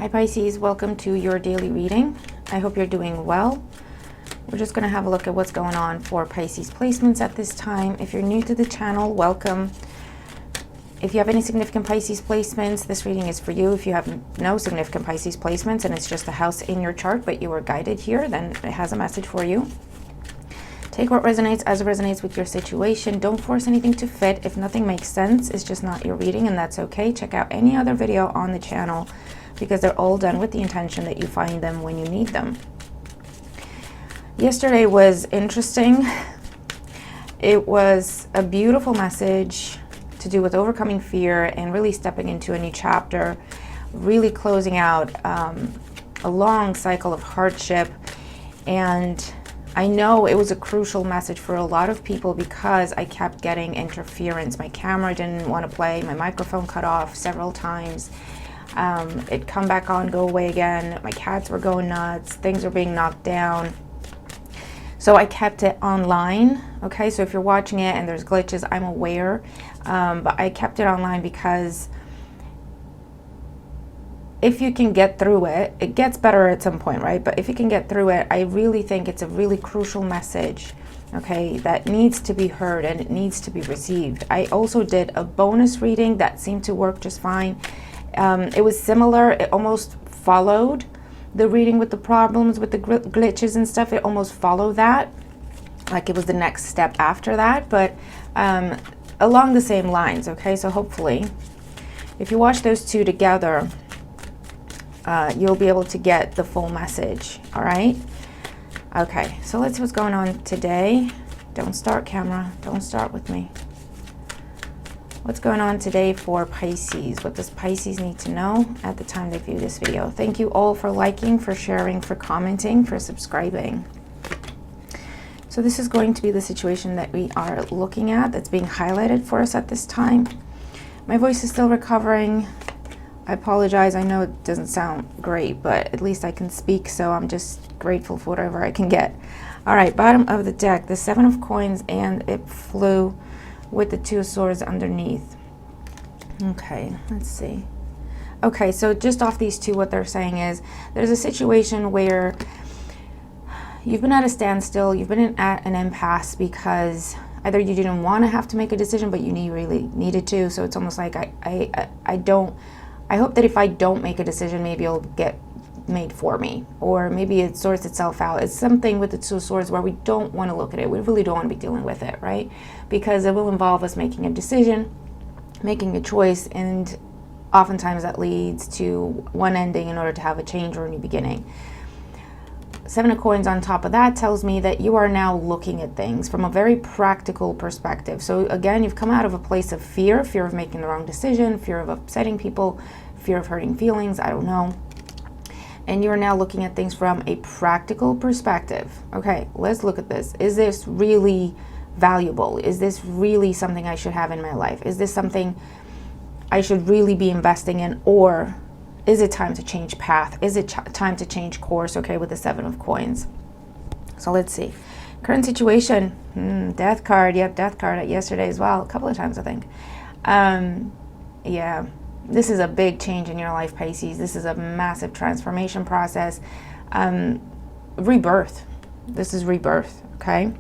Hi Pisces, welcome to your daily reading. I hope you're doing well. We're just going to have a look at what's going on for Pisces placements at this time. If you're new to the channel, welcome. If you have any significant Pisces placements, this reading is for you. If you have no significant Pisces placements and it's just a house in your chart, but you were guided here, then it has a message for you. Take what resonates as it resonates with your situation. Don't force anything to fit. If nothing makes sense, it's just not your reading, and that's okay. Check out any other video on the channel because they're all done with the intention that you find them when you need them. Yesterday was interesting. It was a beautiful message to do with overcoming fear and really stepping into a new chapter, really closing out a long cycle of hardship. And I know it was a crucial message for a lot of people because I kept getting interference. My camera didn't want to play, my microphone cut off several times. It'd come back on, go away again. My cats were going nuts, things were being knocked down. So I kept it online, okay? So if you're watching it and there's glitches, I'm aware. But I kept it online because if you can get through it, it gets better at some point, right? But if you can get through it, I really think it's a really crucial message, okay, that needs to be heard and it needs to be received. I also did a bonus reading that seemed to work just fine. It was similar. It almost followed the reading with the problems, with the glitches and stuff. It almost followed that, like it was the next step after that, but along the same lines, okay? So hopefully, if you watch those two together, you'll be able to get the full message, all right? Okay, so let's see what's going on today. Don't start, camera. Don't start with me. What's going on today for Pisces? What does Pisces need to know at the time they view this video? Thank you all for liking, for sharing, for commenting, for subscribing. So this is going to be the situation that we are looking at, that's being highlighted for us at this time. My voice is still recovering. I apologize. I know it doesn't sound great, but at least I can speak, so I'm just grateful for whatever I can get. All right, bottom of the deck, the Seven of Coins, and it flew with the Two of Swords underneath. Okay, let's see. Okay, so just off these two, what they're saying is there's a situation where you've been at a standstill, you've been at an impasse because either you didn't want to have to make a decision, but you really needed to. So it's almost like I hope that if I don't make a decision, maybe it'll get made for me, or maybe it sorts itself out. It's something with the Two of Swords where we don't want to look at it. We really don't want to be dealing with it, right? Because it will involve us making a decision, making a choice, and oftentimes that leads to one ending in order to have a change or a new beginning. Seven of Coins on top of that tells me that you are now looking at things from a very practical perspective. So again, you've come out of a place of fear of making the wrong decision, fear of upsetting people, fear of hurting feelings, I don't know. And you're now looking at things from a practical perspective. Okay, let's look at this. Is this really valuable? Is this really something I should have in my life? Is this something I should really be investing in? Or is it time to change path? Is it time to change course? Okay, with the Seven of Coins. So let's see. Current situation, Death card. Yep, Death card yesterday as well. A couple of times, I think. Yeah. This is a big change in your life, Pisces. This is a massive transformation process. Rebirth. This is rebirth, okay?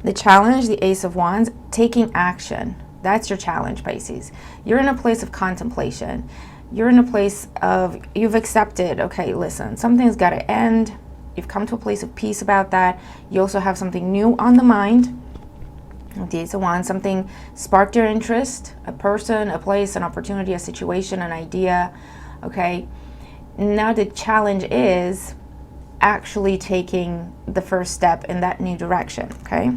The challenge, the Ace of Wands, taking action. That's your challenge, Pisces. You're in a place of contemplation. You're in a place of, you've accepted, okay, listen, something's got to end. You've come to a place of peace about that. You also have something new on the mind. The Ace of Wands, something sparked your interest, a person, a place, an opportunity, a situation, an idea, okay? Now the challenge is actually taking the first step in that new direction, okay?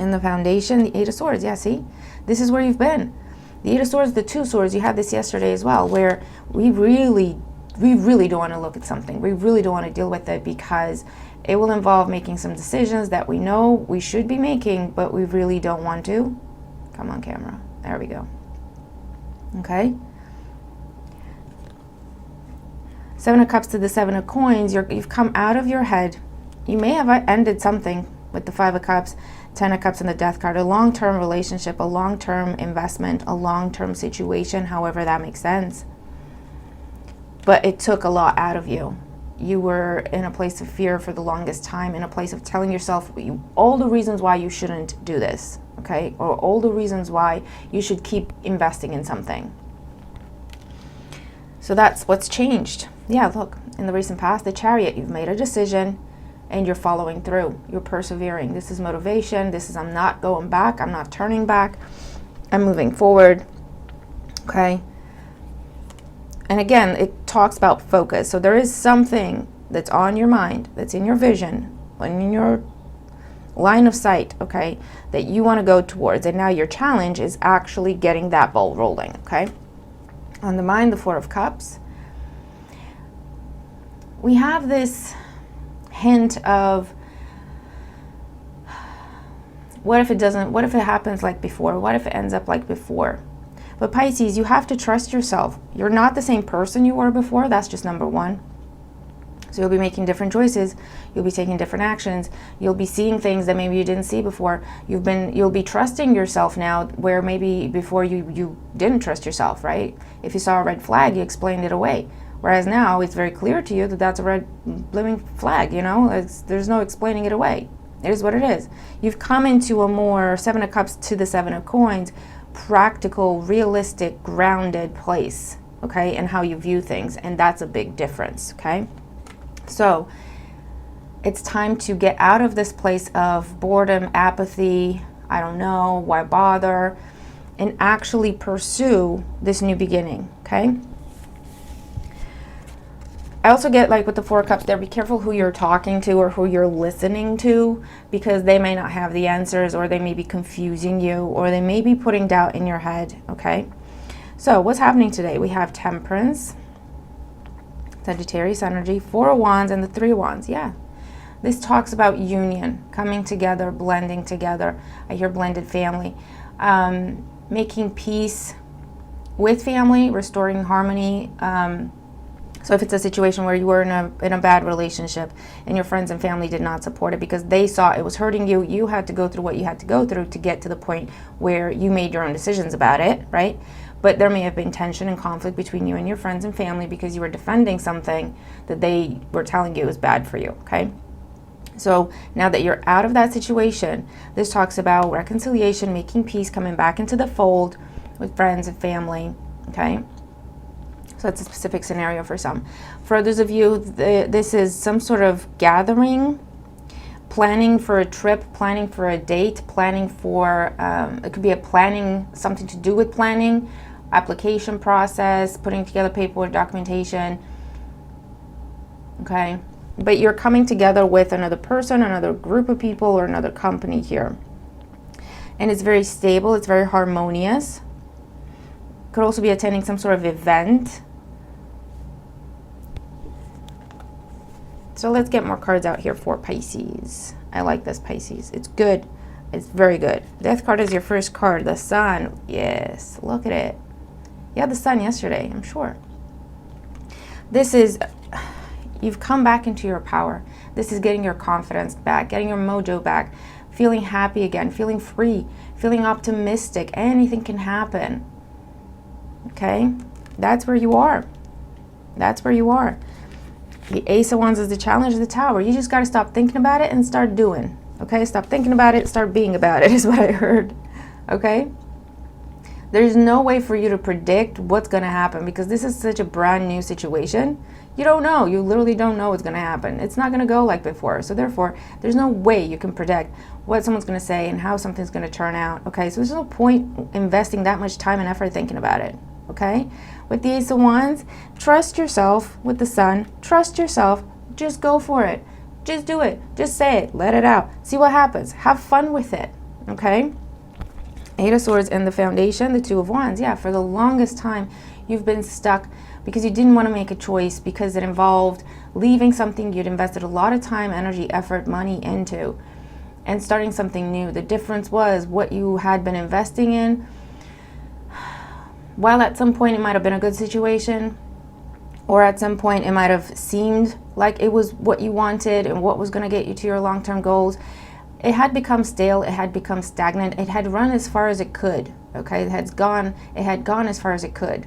In the foundation, the Eight of Swords, yeah, see? This is where you've been. The Eight of Swords, the Two of Swords, you had this yesterday as well, where we really don't want to look at something. We really don't want to deal with it because it will involve making some decisions that we know we should be making, but we really don't want to. Come on, camera. There we go. Okay. Seven of Cups to the Seven of Coins. You've come out of your head. You may have ended something with the Five of Cups, Ten of Cups, and the Death card. A long-term relationship, a long-term investment, a long-term situation, however that makes sense. but it took a lot out of you. You were in a place of fear for the longest time, in a place of telling yourself all the reasons why you shouldn't do this, okay? Or all the reasons why you should keep investing in something. So that's what's changed. Yeah, look, in the recent past, the Chariot, you've made a decision and you're following through. You're persevering. This is motivation. This is, I'm not going back. I'm not turning back. I'm moving forward, okay? And again, it talks about focus. So there is something that's on your mind, that's in your vision, in your line of sight, okay, that you want to go towards. And now your challenge is actually getting that ball rolling, okay? On the mind, the Four of Cups. We have this hint of, what if it doesn't, what if it happens like before? What if it ends up like before? But Pisces, you have to trust yourself. You're not the same person you were before. That's just number one. So you'll be making different choices. You'll be taking different actions. You'll be seeing things that maybe you didn't see before. You'll be trusting yourself now where maybe before you didn't trust yourself, right? If you saw a red flag, you explained it away. Whereas now it's very clear to you that that's a red blooming flag, you know? There's no explaining it away. It is what it is. You've come into a more Seven of Cups to the Seven of Coins, practical, realistic, grounded place, okay, and how you view things, and that's a big difference, okay? So it's time to get out of this place of boredom, apathy, I don't know, why bother, and actually pursue this new beginning, okay? I also get, like with the Four of Cups there, be careful who you're talking to or who you're listening to, because they may not have the answers, or they may be confusing you, or they may be putting doubt in your head, okay? So what's happening today? We have Temperance, Sagittarius energy, Four of Wands, and the Three of Wands. Yeah, this talks about union, coming together, blending together. I hear blended family, making peace with family, restoring harmony. So if it's a situation where you were in a bad relationship and your friends and family did not support it because they saw it was hurting you, you had to go through what you had to go through to get to the point where you made your own decisions about it, right? But there may have been tension and conflict between you and your friends and family because you were defending something that they were telling you was bad for you, okay? So now that you're out of that situation, this talks about reconciliation, making peace, coming back into the fold with friends and family, okay? So that's a specific scenario for some. For others of you, this is some sort of gathering, planning for a trip, planning for a date, planning for, it could be a planning, something to do with planning, application process, putting together paperwork, documentation, okay? But you're coming together with another person, another group of people, or another company here. And it's very stable, it's very harmonious. Could also be attending some sort of event. So let's get more cards out here for Pisces. I like this, Pisces. It's good. It's very good. Death card is your first card. The Sun. Yes. Look at it. You had the Sun yesterday, I'm sure. This is, you've come back into your power. This is getting your confidence back, getting your mojo back, feeling happy again, feeling free, feeling optimistic. Anything can happen. Okay? That's where you are. That's where you are. The Ace of Wands is the challenge of the Tower. You just got to stop thinking about it and start doing. Okay? Stop thinking about it, start being about it is what I heard. Okay? There's no way for you to predict what's going to happen because this is such a brand new situation. You don't know. You literally don't know what's going to happen. It's not going to go like before. So therefore, there's no way you can predict what someone's going to say and how something's going to turn out. Okay? So there's no point investing that much time and effort thinking about it. Okay? With the Ace of Wands, trust yourself. With the Sun, trust yourself. Just go for it. Just do it. Just say it. Let it out. See what happens. Have fun with it. Okay? Eight of Swords and the Foundation, the Two of Wands. Yeah, for the longest time, you've been stuck because you didn't want to make a choice because it involved leaving something you'd invested a lot of time, energy, effort, money into and starting something new. The difference was what you had been investing in. While at some point it might have been a good situation, or at some point it might have seemed like it was what you wanted and what was going to get you to your long-term goals, it had become stale, it had become stagnant, it had run as far as it could, okay? It had gone as far as it could.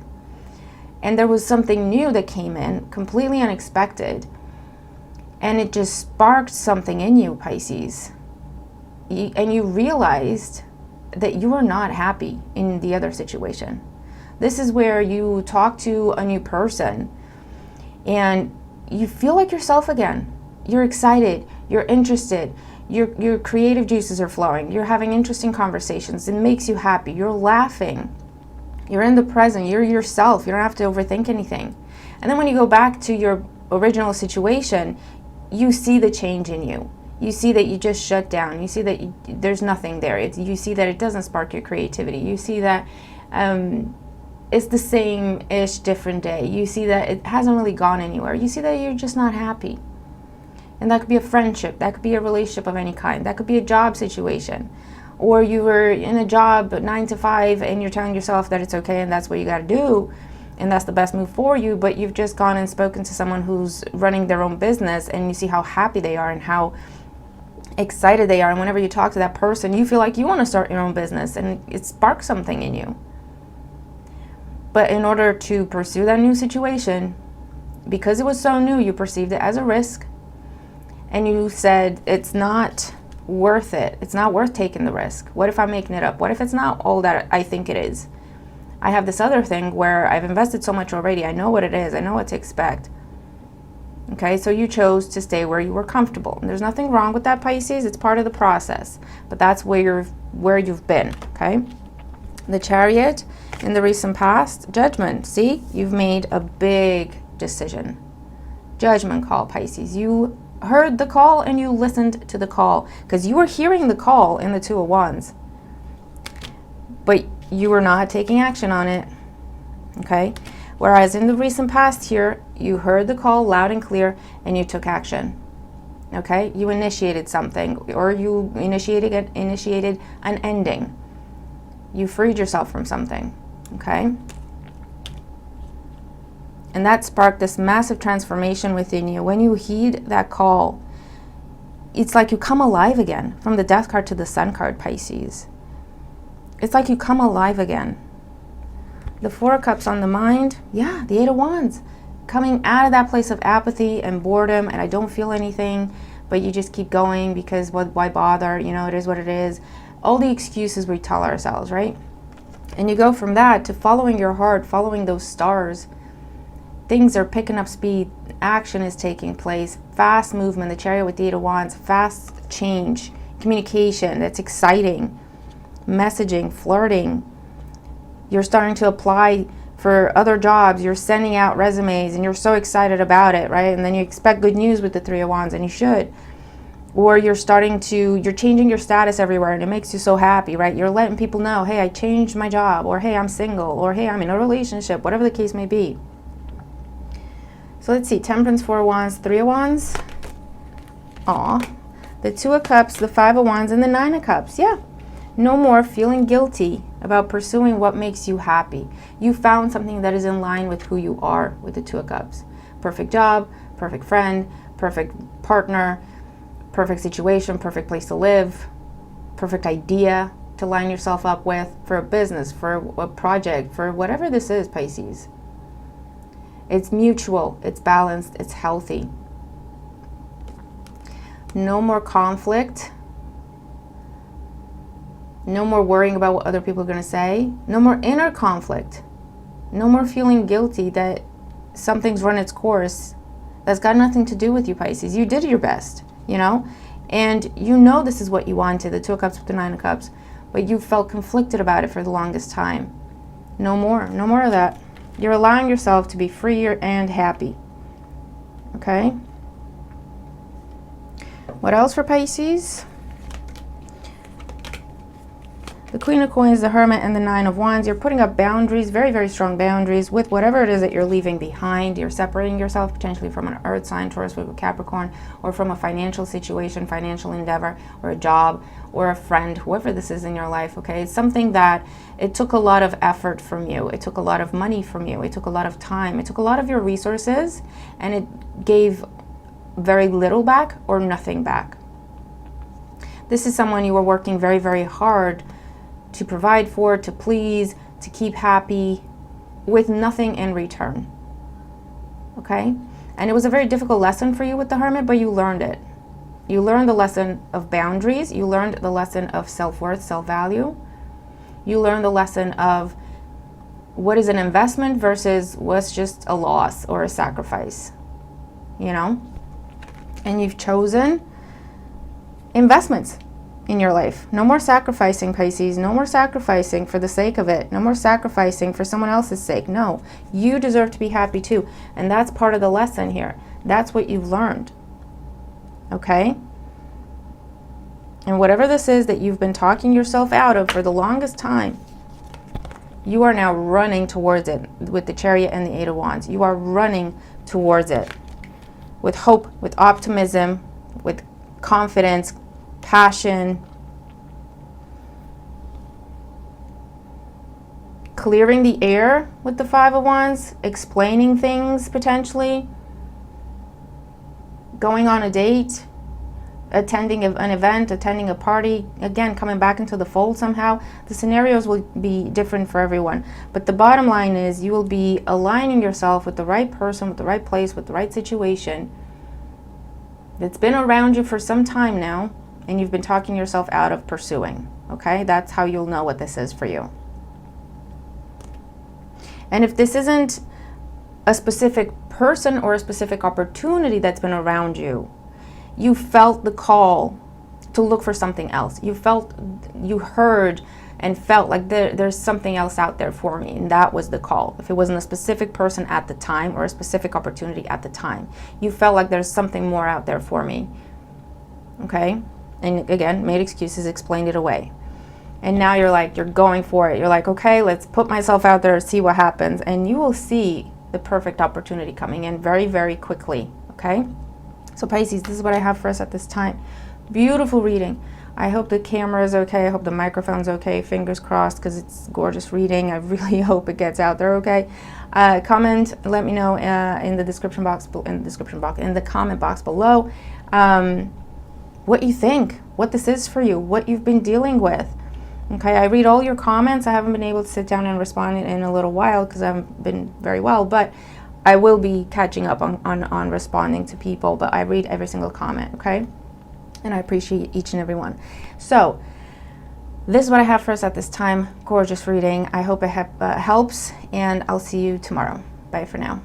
and there was something new that came in, completely unexpected, and it just sparked something in you, Pisces. And you realized that you are not happy in the other situation. This is where you talk to a new person and you feel like yourself again. You're excited, you're interested, your creative juices are flowing, you're having interesting conversations, it makes you happy, you're laughing, you're in the present, you're yourself, you don't have to overthink anything. And then when you go back to your original situation, you see the change in you. You see that you just shut down. You see that there's nothing there. You see that it doesn't spark your creativity. You see that it's the same-ish, different day. You see that it hasn't really gone anywhere. You see that you're just not happy. And that could be a friendship. That could be a relationship of any kind. That could be a job situation. Or you were in a job 9 to 5 and you're telling yourself that it's okay and that's what you got to do and that's the best move for you, but you've just gone and spoken to someone who's running their own business and you see how happy they are and how excited they are, and whenever you talk to that person you feel like you want to start your own business and it sparks something in you. But in order to pursue that new situation, because it was so new, you perceived it as a risk and you said it's not worth it. It's not worth taking the risk. What if I'm making it up? What if it's not all that I think it is? I have this other thing where I've invested so much already. I know what it is. I know what to expect. Okay, so you chose to stay where you were comfortable. And there's nothing wrong with that, Pisces. It's part of the process. But that's where you've been, okay? The Chariot in the recent past, Judgment. See, you've made a big decision. Judgment call, Pisces. You heard the call and you listened to the call because you were hearing the call in the Two of Wands. But you were not taking action on it, okay? Whereas in the recent past here, you heard the call loud and clear and you took action, okay? You initiated something, or you initiated an ending. You freed yourself from something, okay? And that sparked this massive transformation within you. When you heed that call, it's like you come alive again. From the Death card to the Sun card, Pisces. It's like you come alive again. The Four of Cups on the mind, yeah, the Eight of Wands. Coming out of that place of apathy and boredom and I don't feel anything, but you just keep going because why bother? You know, it is what it is. All the excuses we tell ourselves, right? And you go from that to following your heart, following those stars. Things are picking up speed. Action is taking place. Fast movement, the Chariot with the Eight of Wands. Fast change. Communication, that's exciting. Messaging, flirting. You're starting to apply for other jobs. You're sending out resumes and you're so excited about it, right? And then you expect good news with the Three of Wands, and you should. Or you're changing your status everywhere and it makes you so happy, right? You're letting people know, hey, I changed my job, or hey, I'm single, or hey, I'm in a relationship, whatever the case may be. So let's see, Temperance, Four of Wands, Three of Wands. Aw. The Two of Cups, the Five of Wands, and the Nine of Cups. Yeah. No more feeling guilty about pursuing what makes you happy. You found something that is in line with who you are with the Two of Cups. Perfect job, perfect friend, perfect partner, perfect situation, perfect place to live, perfect idea to line yourself up with for a business, for a project, for whatever this is, Pisces. It's mutual, it's balanced, it's healthy. No more conflict. No more worrying about what other people are going to say. No more inner conflict. No more feeling guilty that something's run its course. That's got nothing to do with you, Pisces. You did your best, you know? And you know this is what you wanted, the Two of Cups with the Nine of Cups. But you felt conflicted about it for the longest time. No more. No more of that. You're allowing yourself to be freer and happy. Okay? What else for Pisces? The Queen of Coins, the Hermit, and the Nine of Wands. You're putting up boundaries, very, very strong boundaries with whatever it is that you're leaving behind. You're separating yourself potentially from an Earth sign, Taurus with Capricorn, or from a financial situation, financial endeavor, or a job, or a friend, whoever this is in your life, okay? It's something that it took a lot of effort from you. It took a lot of money from you. It took a lot of time. It took a lot of your resources, and it gave very little back or nothing back. This is someone you were working very, very hard to provide for, to please, to keep happy, with nothing in return. Okay? And it was a very difficult lesson for you with the Hermit, but you learned it. You learned the lesson of boundaries. You learned the lesson of self-worth, self-value. You learned the lesson of what is an investment versus what's just a loss or a sacrifice, you know? And you've chosen investments in your life. No more sacrificing, Pisces. No more sacrificing for the sake of it. No more sacrificing for someone else's sake. No, you deserve to be happy too. And that's part of the lesson here. That's what you've learned. Okay? And whatever this is that you've been talking yourself out of for the longest time, you are now running towards it with the Chariot and the Eight of Wands. You are running towards it with hope, with optimism, with confidence, passion, clearing the air with the Five of Wands, explaining things potentially, going on a date, attending an event, attending a party, again, coming back into the fold somehow. The scenarios will be different for everyone. But the bottom line is you will be aligning yourself with the right person, with the right place, with the right situation that's been around you for some time now, and you've been talking yourself out of pursuing. Okay? That's how you'll know what this is for you. And if this isn't a specific person or a specific opportunity that's been around you, you felt the call to look for something else. You heard and felt like there's something else out there for me, and that was the call. If it wasn't a specific person at the time or a specific opportunity at the time, you felt like there's something more out there for me. Okay? And again, made excuses, explained it away. And now you're going for it. You're like, okay, let's put myself out there, see what happens. And you will see the perfect opportunity coming in very, very quickly. Okay? So Pisces, this is what I have for us at this time. Beautiful reading. I hope the camera is okay. I hope the microphone's okay. Fingers crossed, because it's gorgeous reading. I really hope it gets out there okay. Comment, let me know in the description box, in the comment box below, what you think, what this is for you, what you've been dealing with. Okay, I read all your comments. I haven't been able to sit down and respond in a little while because I haven't been very well, but I will be catching up on responding to people, but I read every single comment, okay? And I appreciate each and every one. So this is what I have for us at this time. Gorgeous reading. I hope it helps, and I'll see you tomorrow. Bye for now.